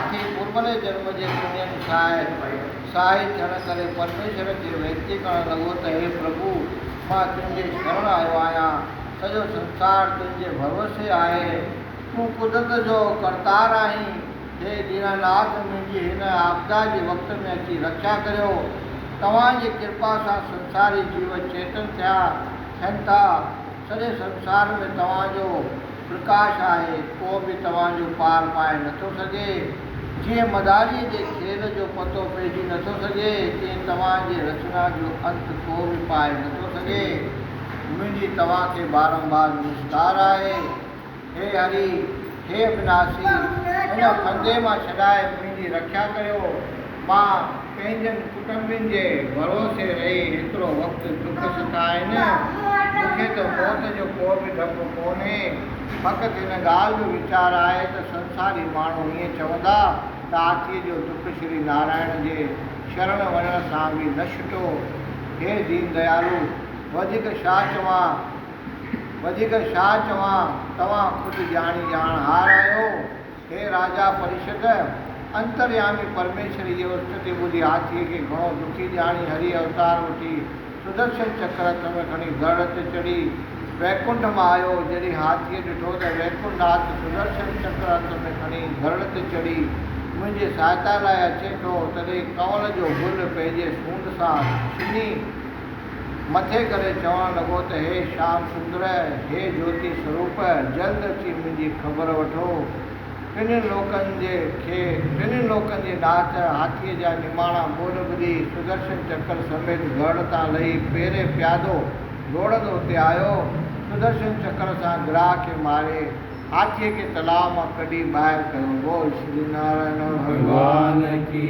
आथी पूर्वले जन्म जे पुण्यन साई थियण करे परमेश्वर खे वेनती करण लॻो त हे प्रभु, मां तुंहिंजे शरण आयो आहियां। सॼो संसार तुंहिंजे भरोसे आहे। तूं कुदरत जो करतार आहीं। हे दीनानाथ, मुंहिंजी हिन आपदा जे वक़्त में अची रक्षा करियो। तव्हांजी कृपा सां संसारी जीव चेतन थियनि था। सॼे संसार में तव्हांजो प्रकाश आहे। को बि तव्हांजो पार पाए नथो सघे। जीअं मदारी जे खेल जो पतो पइजी नथो सघे, तीअं तव्हांजे रचना जो अंत को बि पाए नथो सघे। मुंहिंजी तव्हांखे बारंबार नमस्कार आहे। हे हरि, हे अविनाशी, हिन फंदे मां छॾाए मुंहिंजी रक्षा करियो। मां पंहिंजनि कुटुंबनि जे भरोसे रही हेतिरो वक़्तु दुख सताइनि। मूंखे त मौत जो को बि डपु कोन्हे। फ़क़ति हिन ॻाल्हि जो वीचार आहे त संसारी माण्हू ईअं चवंदा त हाथीअ जो दुख श्री नारायण जे शरण वञण सां बि न छुटो। हे दीन दयालु, वधीक छा चवां, तव्हां ख़ुदि ॼाणहार आहियो। हे राजा परिषद, अंतर्यामी परमेश्वर इहो स्तुति ॿुधी हाथीअ खे घणो दुखी ॼाणी हरि अवतार वठी सुदर्शन चक्र हथ में खणी गढ़ ते चढ़ी वैकुंठ मां आयो। जॾहिं हाथीअ ॾिठो त वैकुंठनाथ सुदर्शन चक्र हथ में खणी गढ़ ते चढ़ी मुंहिंजे सहायता लाइ अचे थो, तॾहिं कंवल जो गुल पंहिंजे सूंड सां छिनी मथे करे चवणु लॻो त हे श्याम सुंदर, हे ज्योति स्वरूप, जल्द अची मुंहिंजी ख़बर वठो। टिनि लोकनि जे नाथ हाथीअ जा निमाणा ॿोल ॿुधी सुदर्शन चक्र समेत गढ़ तां लही पेरे प्यादो दौड़ंदो उते आयो। सुदर्शन चक्र सां गिराह खे मारे हाथीअ खे तलाउ मां कढी ॿाहिरि कयो। बोल श्री नारायण भगवान की।